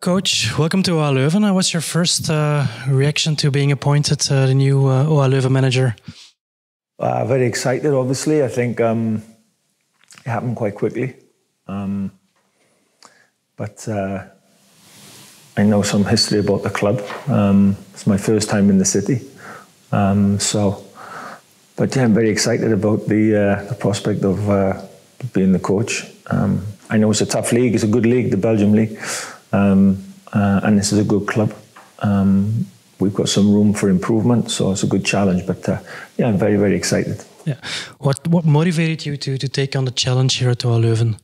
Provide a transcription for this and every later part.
Coach, welcome to OH Leuven. What's your first reaction to being appointed the new OH Leuven manager? Very excited, obviously. I think it happened quite quickly. But I know some history about the club. It's my first time in the city. But yeah, I'm very excited about the prospect of being the coach. I know it's a tough league. It's a good league, the Belgium league. And this is a good club. We've got some room for improvement, so it's a good challenge. But yeah, I'm very, very excited. Yeah. What motivated you to take on the challenge here at OH Leuven?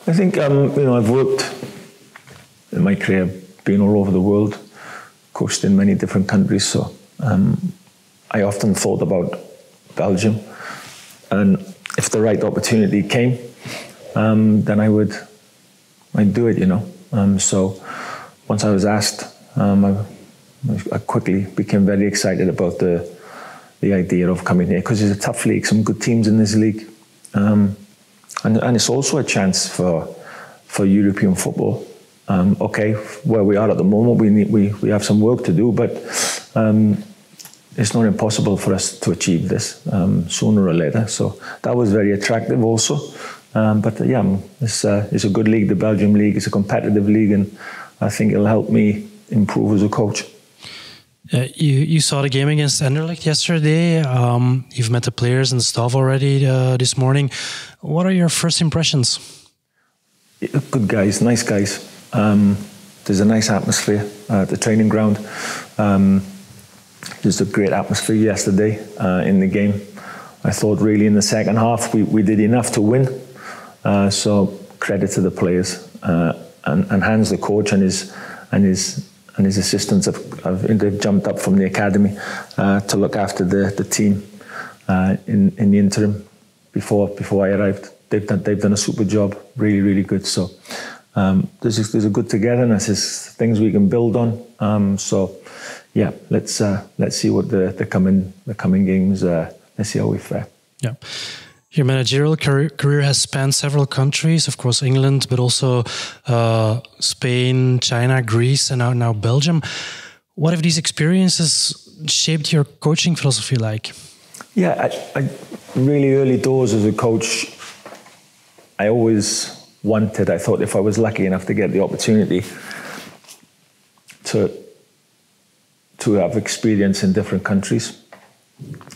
I think I've worked in my career, been all over the world, coached in many different countries. So I often thought about Belgium, and if the right opportunity came, then I'd do it. So once I was asked, I quickly became very excited about the idea of coming here, because it's a tough league, some good teams in this league, and it's also a chance for European football. Okay, where we are at the moment, we have some work to do, but it's not impossible for us to achieve this sooner or later. So that was very attractive also. But yeah, it's a good league, the Belgium league. It's a competitive league, and I think it'll help me improve as a coach. You saw the game against Anderlecht yesterday. You've met the players and the staff already this morning. What are your first impressions? Good guys, nice guys. There's a nice atmosphere at the training ground. There's a great atmosphere yesterday in the game. I thought really in the second half we did enough to win. So credit to the players and Hans, the coach, and his assistants they've jumped up from the academy to look after the team in the interim before I arrived. They've done a super job, really, really good. So there's a good togetherness. There's things we can build on. So yeah, let's see what the coming games. Let's see how we fare. Yeah. Your managerial career has spanned several countries, of course, England, but also Spain, China, Greece, and now Belgium. What have these experiences shaped your coaching philosophy like? Yeah, I really early doors as a coach, I always I thought if I was lucky enough to get the opportunity to have experience in different countries,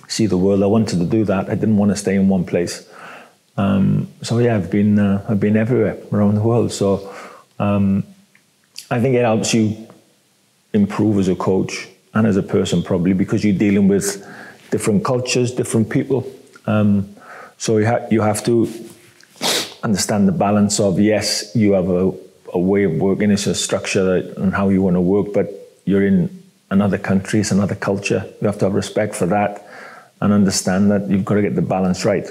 see the world, I wanted to do that. I didn't want to stay in one place. So yeah, I've been everywhere around the world. So I think it helps you improve as a coach and as a person, probably, because you're dealing with different cultures, different people. So you have to understand the balance of, yes, you have a way of working, it's a structure and how you want to work, but you're in another country, it's another culture. You have to have respect for that and understand that you've got to get the balance right.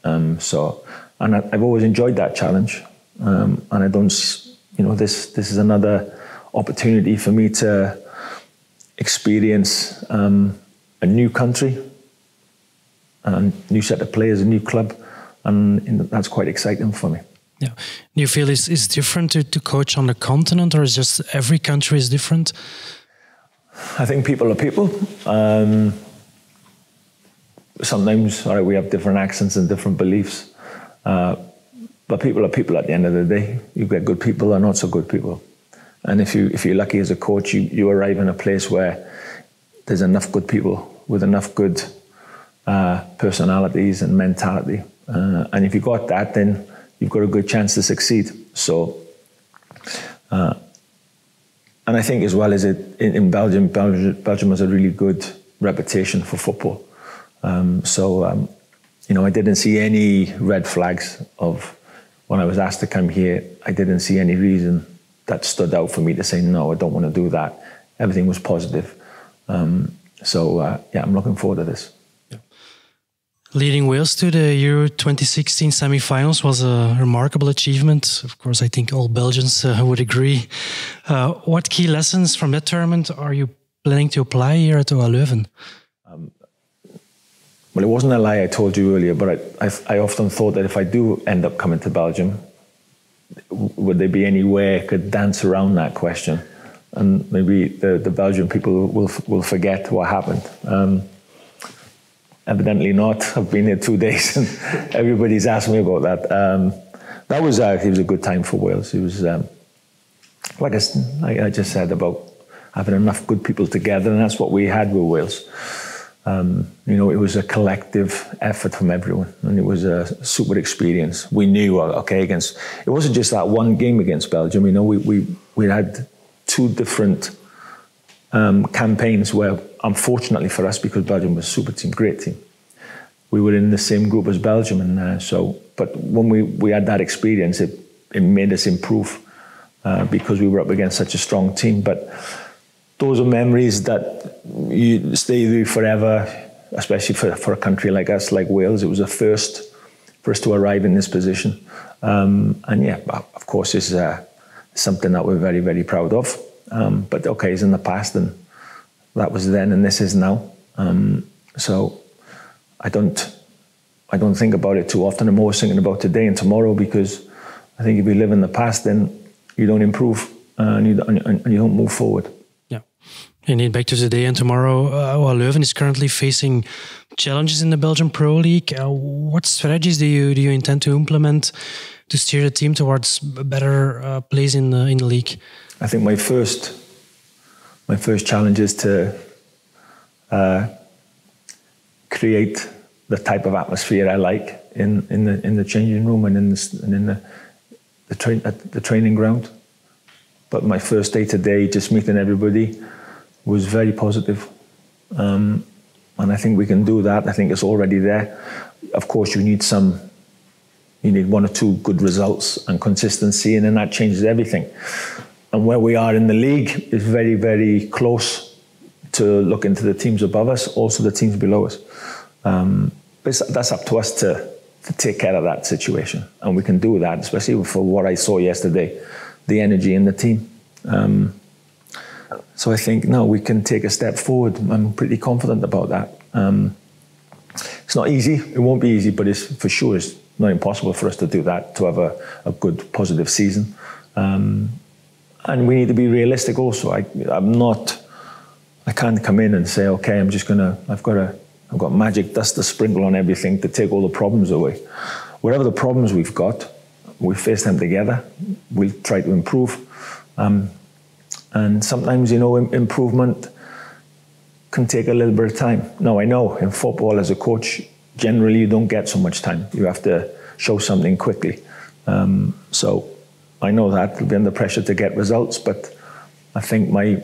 I've always enjoyed that challenge. And I don't, this is another opportunity for me to experience a new country, a new set of players, a new club, and that's quite exciting for me. Yeah. Do you feel it's different to coach on the continent, or is just every country is different? I think people are people. Sometimes, all right, we have different accents and different beliefs, but people are people at the end of the day. You get good people or not so good people, and if you're lucky as a coach, you arrive in a place where there's enough good people with enough good personalities and mentality, and if you got that, then you've got a good chance to succeed. So. And I think as well as in Belgium has a really good reputation for football. I didn't see any red flags of when I was asked to come here. I didn't see any reason that stood out for me to say, no, I don't want to do that. Everything was positive. I'm looking forward to this. Leading Wales to the Euro 2016 semi-finals was a remarkable achievement. Of course, I think all Belgians would agree. What key lessons from that tournament are you planning to apply here at OH Leuven? Well, it wasn't a lie I told you earlier, but I often thought that if I do end up coming to Belgium, would there be any way I could dance around that question? and maybe the Belgian people will forget what happened. Evidently not. I've been here 2 days and everybody's asked me about that. It was a good time for Wales. It was, like I just said, about having enough good people together, and that's what we had with Wales. It was a collective effort from everyone, and it was a super experience. We knew, it wasn't just that one game against Belgium. We had 2 different campaigns where, unfortunately for us, because Belgium was a super team, great team, we were in the same group as Belgium, and but when we had that experience, it made us improve because we were up against such a strong team. But those are memories that you stay with you forever, especially for a country like us, like Wales. It was a first for us to arrive in this position, and yeah, of course, it's something that we're very, very proud of. But okay, it's in the past, and that was then, and this is now. So I don't think about it too often. I'm always thinking about today and tomorrow, because I think if you live in the past, then you don't improve and you don't move forward. Yeah, indeed. Back to today and tomorrow. OH Leuven is currently facing challenges in the Belgian Pro League. What strategies do you intend to implement to steer the team towards a better place in the league? I think my first challenge is to create the type of atmosphere I like in the changing room and in the training ground. But my first day today, just meeting everybody, was very positive. And I think we can do that. I think it's already there. Of course, you need 1 or 2 good results and consistency, and then that changes everything. And where we are in the league is very, very close to look into the teams above us, also the teams below us. But that's up to us to take care of that situation. And we can do that, especially for what I saw yesterday, the energy in the team. So I think, no, we can take a step forward. I'm pretty confident about that. It's not easy. It won't be easy, but it's for sure it's not impossible for us to do that, to have a good, positive season. And we need to be realistic also. I can't come in and say, okay, I've got magic dust to sprinkle on everything to take all the problems away. Whatever the problems we've got, we face them together. We'll try to improve. And sometimes, improvement can take a little bit of time. Now, I know in football as a coach, generally you don't get so much time. You have to show something quickly. So I know that we'll be under pressure to get results, but I think my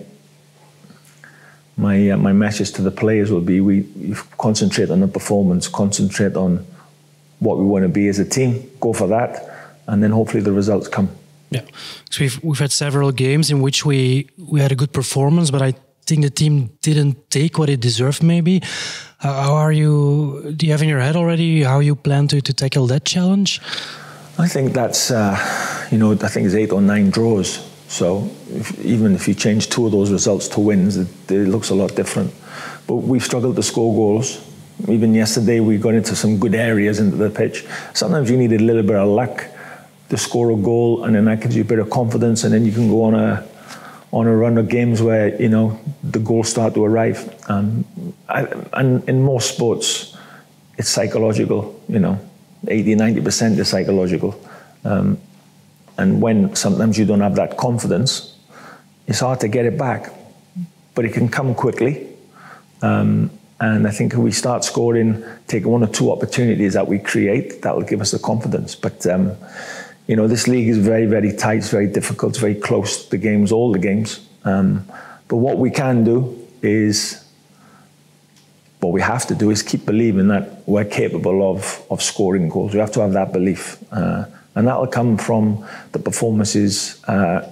message to the players will be: we concentrate on the performance, concentrate on what we want to be as a team, go for that, and then hopefully the results come. Yeah, so we've had several games in which we had a good performance, but I think the team didn't take what it deserved. Maybe do you have in your head already how you plan to tackle that challenge? I think that's I think it's 8 or 9 draws. So even if you change 2 of those results to wins, it looks a lot different. But we've struggled to score goals. Even yesterday, we got into some good areas into the pitch. Sometimes you need a little bit of luck to score a goal, and then that gives you a bit of confidence, and then you can go on a run of games where the goals start to arrive. And in most sports, it's psychological. 80-90% is psychological. And when sometimes you don't have that confidence, it's hard to get it back. But it can come quickly. And I think if we start scoring, take 1 or 2 opportunities that we create, that will give us the confidence. But, this league is very, very tight. It's very difficult. It's very close, the games, all the games. But what we can do is, what we have to do is keep believing that we're capable of scoring goals. We have to have that belief. And that will come from the performances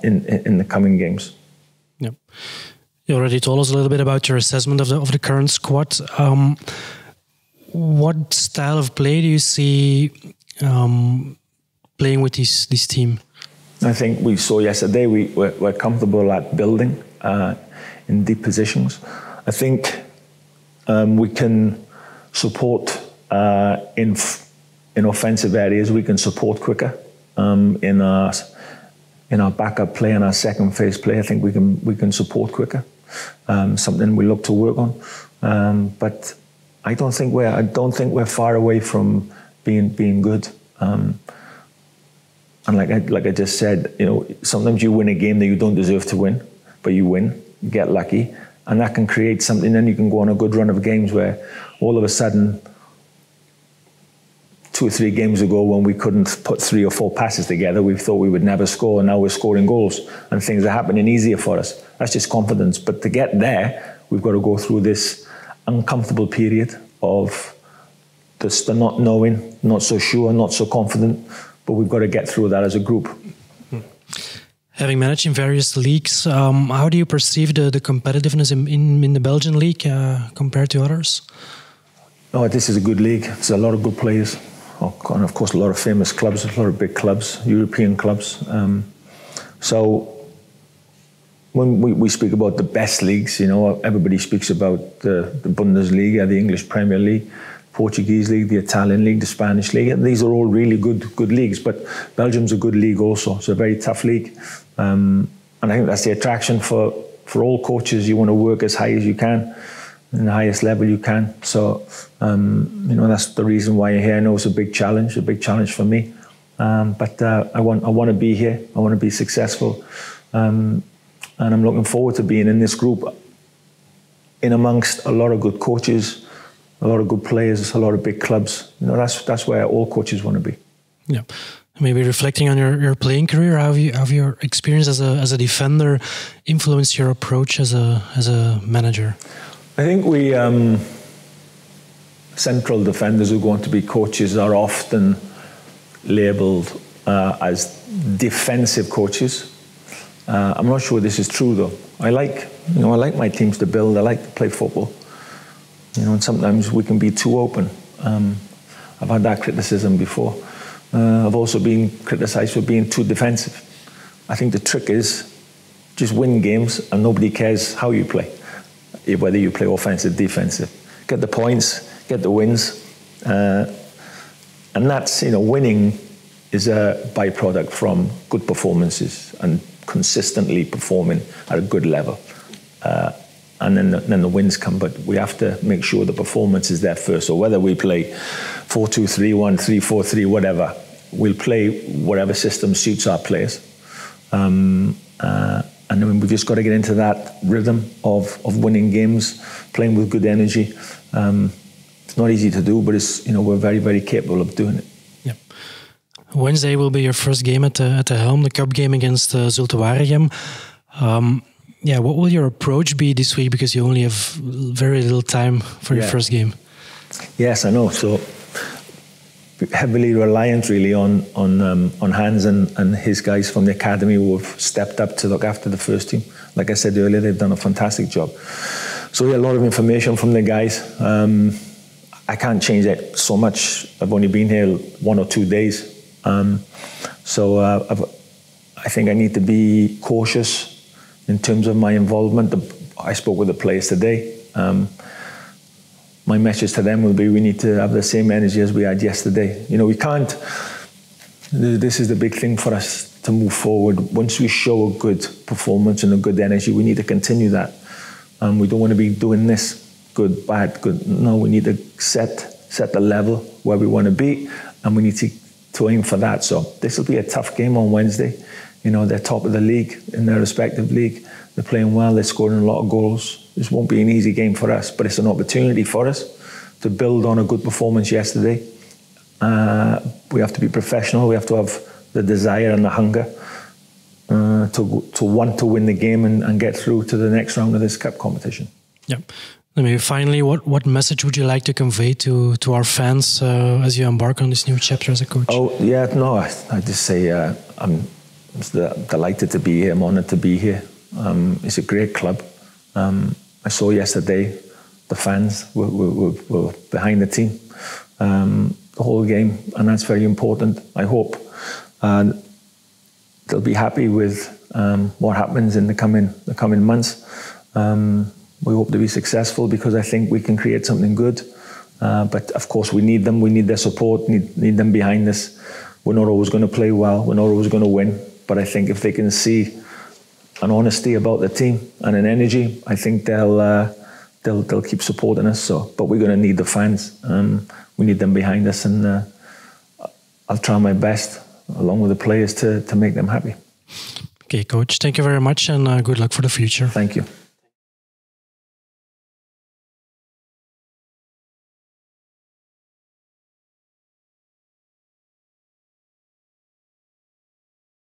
in the coming games. Yeah. You already told us a little bit about your assessment of the current squad. What style of play do you see playing with this team? I think we saw yesterday we're comfortable at building in deep positions. I think we can support in offensive areas. We can support quicker in our in our backup play and our second phase play, I think we can support quicker. Something we look to work on. But I don't think we're far away from being good. And like I just said, sometimes you win a game that you don't deserve to win, but you win, you get lucky, and that can create something. Then you can go on a good run of games where all of a sudden, 2 or 3 games ago when we couldn't put 3 or 4 passes together, we thought we would never score, and now we're scoring goals and things are happening easier for us. That's just confidence. But to get there, we've got to go through this uncomfortable period of just the not knowing, not so sure, not so confident, but we've got to get through that as a group. Having managed in various leagues, how do you perceive the competitiveness in the Belgian league compared to others? Oh, this is a good league. There's a lot of good players. And of course, a lot of famous clubs, a lot of big clubs, European clubs. So when we speak about the best leagues, everybody speaks about the Bundesliga, the English Premier League, Portuguese league, the Italian league, the Spanish league. And these are all really good leagues. But Belgium's a good league also. It's a very tough league. And I think that's the attraction for all coaches. You want to work as high as you can, in the highest level you can. So, that's the reason why you're here. I know it's a big challenge for me. But I want to be here. I want to be successful. And I'm looking forward to being in this group, in amongst a lot of good coaches, a lot of good players, a lot of big clubs. That's where all coaches want to be. Yeah. Maybe reflecting on your playing career, how have your experience as a defender influenced your approach as a manager? I think we central defenders who go on to be coaches are often labelled as defensive coaches. I'm not sure this is true though. I like my teams to build. I like to play football. And sometimes we can be too open. I've had that criticism before. I've also been criticised for being too defensive. I think the trick is just win games and nobody cares how you play, whether you play offensive, defensive. Get the points, get the wins. And that's, winning is a byproduct from good performances and consistently performing at a good level. And then the wins come, but we have to make sure the performance is there first. So whether we play 4-2-3-1, 3-4-3, whatever, we'll play whatever system suits our players. And then we've just got to get into that rhythm of winning games, playing with good energy. It's not easy to do, but it's we're very, very capable of doing it. Yeah. Wednesday will be your first game at the helm, the cup game against Zulte Waregem. What will your approach be this week? Because you only have very little time for your first game. Yes, I know. So heavily reliant really on Hans and his guys from the academy who have stepped up to look after the first team. Like I said earlier, they've done a fantastic job. So a lot of information from the guys. I can't change it so much. I've only been here 1 or 2 days. So I think I need to be cautious in terms of my involvement. I spoke with the players today. My message to them will be we need to have the same energy as we had yesterday. We can't, this is the big thing for us to move forward. Once we show a good performance and a good energy, we need to continue that. We don't want to be doing this, good, bad, good. No, we need to set the level where we want to be, and we need to aim for that. So this will be a tough game on Wednesday. They're top of the league in their respective league. They're playing well. They're scoring a lot of goals. This won't be an easy game for us, but it's an opportunity for us to build on a good performance yesterday. We have to be professional. We have to have the desire and the hunger to want to win the game and get through to the next round of this cup competition. Yeah. And maybe finally, what message would you like to convey to our fans as you embark on this new chapter as a coach? I just say I'm delighted to be here. I'm honoured to be here. It's a great club. I saw yesterday the fans were behind the team the whole game, and that's very important. I hope they'll be happy with what happens in the coming months. We hope to be successful because I think we can create something good. But of course, we need them. We need their support. Need them behind us. We're not always going to play well. We're not always going to win. But I think if they can see an honesty about the team and an energy, I think they'll keep supporting us. So, but we're going to need the fans. We need them behind us, and I'll try my best, along with the players, to make them happy. Okay, coach. Thank you very much, and good luck for the future. Thank you.